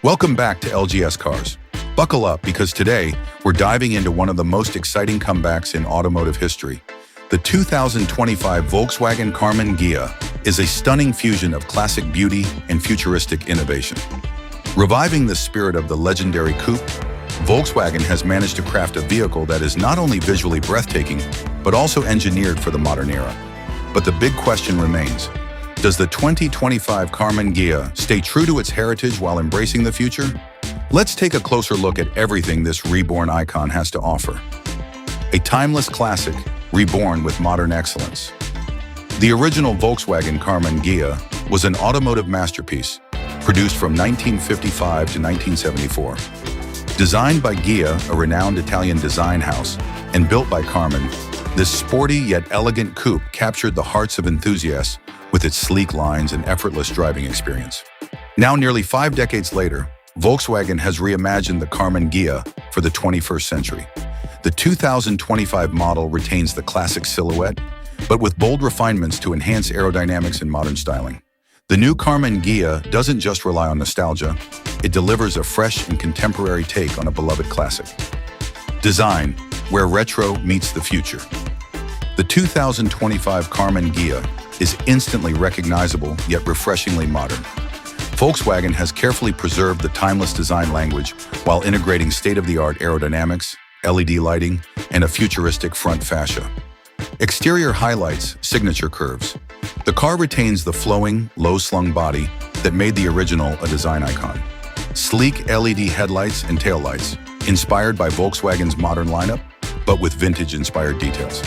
Welcome back to LGS Cars. Buckle up because today we're diving into one of the most exciting comebacks in automotive history. The 2025 Volkswagen Karmann Ghia is a stunning fusion of classic beauty and futuristic innovation. Reviving the spirit of the legendary Coupe, Volkswagen has managed to craft a vehicle that is not only visually breathtaking, but also engineered for the modern era. But the big question remains, does the 2025 Karmann Ghia stay true to its heritage while embracing the future? Let's take a closer look at everything this reborn icon has to offer. A timeless classic, reborn with modern excellence. The original Volkswagen Karmann Ghia was an automotive masterpiece, produced from 1955 to 1974. Designed by Ghia, a renowned Italian design house, and built by Karmann, this sporty yet elegant coupe captured the hearts of enthusiasts with its sleek lines and effortless driving experience. Now, nearly 5 decades later, Volkswagen has reimagined the Karmann Ghia for the 21st century. The 2025 model retains the classic silhouette, but with bold refinements to enhance aerodynamics and modern styling. The new Karmann Ghia doesn't just rely on nostalgia, it delivers a fresh and contemporary take on a beloved classic. Design, where retro meets the future. The 2025 Karmann Ghia is instantly recognizable yet refreshingly modern. Volkswagen has carefully preserved the timeless design language while integrating state-of-the-art aerodynamics, LED lighting, and a futuristic front fascia. Exterior highlights signature curves. The car retains the flowing, low-slung body that made the original a design icon. Sleek LED headlights and taillights, inspired by Volkswagen's modern lineup, but with vintage-inspired details.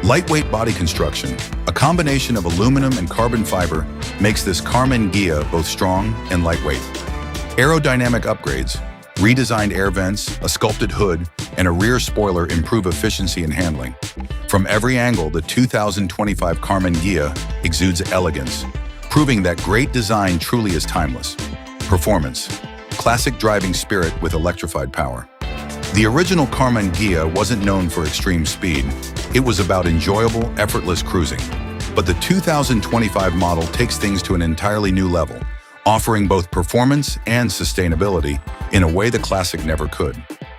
Lightweight body construction, a combination of aluminum and carbon fiber, makes this Karmann Ghia both strong and lightweight. Aerodynamic upgrades, redesigned air vents, a sculpted hood, and a rear spoiler improve efficiency and handling. From every angle, the 2025 Karmann Ghia exudes elegance, proving that great design truly is timeless. Performance, classic driving spirit with electrified power. The original Karmann Ghia wasn't known for extreme speed. It was about enjoyable, effortless cruising. But the 2025 model takes things to an entirely new level, offering both performance and sustainability in a way the classic never could.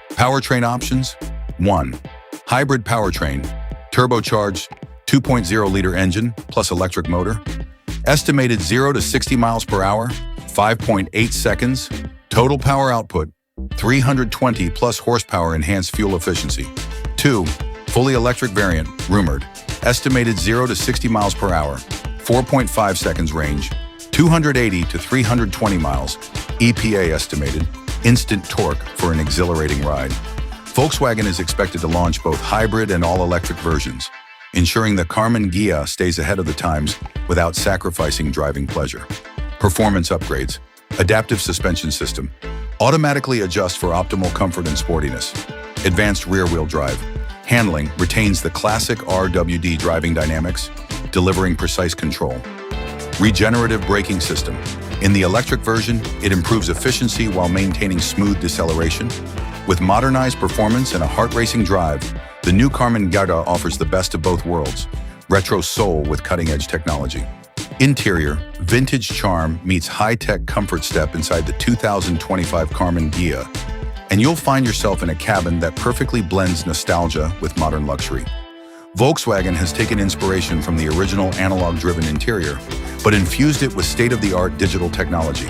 Powertrain options: 1. Hybrid powertrain, turbocharged 2.0-liter engine plus electric motor. Estimated 0 to 60 miles per hour, 5.8 seconds. Total power output, 320 plus horsepower enhanced fuel efficiency. 2. Fully electric variant, rumored. Estimated 0 to 60 miles per hour, 4.5 seconds range, 280 to 320 miles, EPA estimated, instant torque for an exhilarating ride. Volkswagen is expected to launch both hybrid and all-electric versions, ensuring the Karmann Ghia stays ahead of the times without sacrificing driving pleasure. Performance upgrades, adaptive suspension system, automatically adjust for optimal comfort and sportiness. Advanced rear-wheel drive, handling retains the classic RWD driving dynamics, delivering precise control. Regenerative braking system. In the electric version, it improves efficiency while maintaining smooth deceleration. With modernized performance and a heart-racing drive, the new Karmann Ghia offers the best of both worlds, retro soul with cutting-edge technology. Interior, vintage charm meets high-tech comfort step inside the 2025 Karmann Ghia, and you'll find yourself in a cabin that perfectly blends nostalgia with modern luxury. Volkswagen has taken inspiration from the original analog-driven interior, but infused it with state-of-the-art digital technology.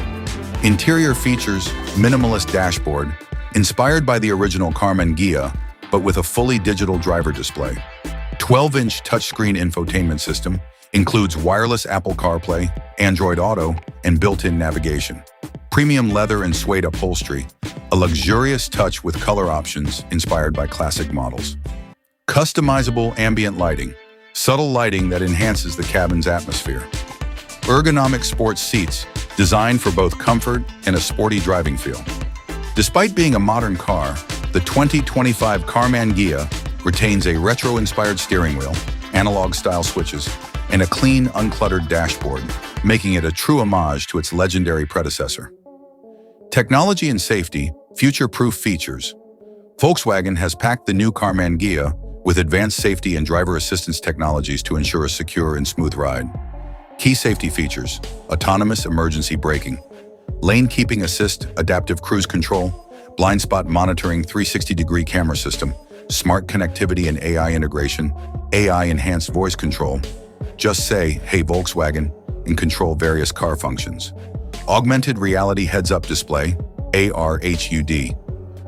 Interior features minimalist dashboard, inspired by the original Karmann Ghia, but with a fully digital driver display. 12-inch touchscreen infotainment system, includes wireless Apple CarPlay, Android Auto, and built-in navigation. Premium leather and suede upholstery, a luxurious touch with color options inspired by classic models. Customizable ambient lighting, subtle lighting that enhances the cabin's atmosphere. Ergonomic sports seats, designed for both comfort and a sporty driving feel. Despite being a modern car, the 2025 Karmann Ghia retains a retro-inspired steering wheel, analog-style switches, and a clean, uncluttered dashboard, making it a true homage to its legendary predecessor. Technology and safety, future-proof features. Volkswagen has packed the new Karmann Ghia with advanced safety and driver assistance technologies to ensure a secure and smooth ride. Key safety features: autonomous emergency braking. lane keeping assist, adaptive cruise control, blind spot monitoring, 360-degree camera system, smart connectivity and AI integration, AI-enhanced voice control. Just say, "Hey Volkswagen," and control various car functions. Augmented reality heads-up display, AR HUD,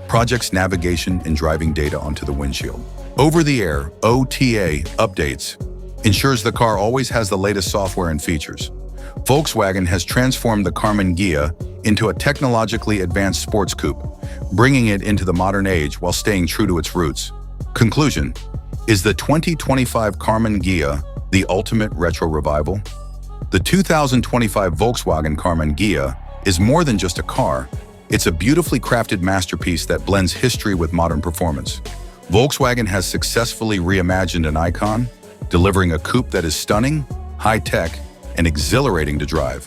projects navigation and driving data onto the windshield. Over-the-air OTA updates ensures the car always has the latest software and features. Volkswagen has transformed the Karmann Ghia into a technologically advanced sports coupe, bringing it into the modern age while staying true to its roots. Conclusion: is the 2025 Karmann Ghia the ultimate retro revival? The 2025 Volkswagen Karmann Ghia is more than just a car. It's a beautifully crafted masterpiece that blends history with modern performance. Volkswagen has successfully reimagined an icon, delivering a coupe that is stunning, high-tech, and exhilarating to drive.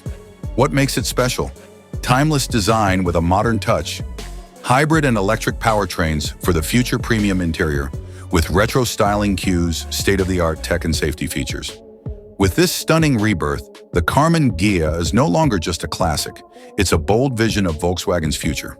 What makes it special? Timeless design with a modern touch, hybrid and electric powertrains for the future premium interior, with retro styling cues, state-of-the-art tech and safety features. With this stunning rebirth, the Karmann Ghia is no longer just a classic, it's a bold vision of Volkswagen's future.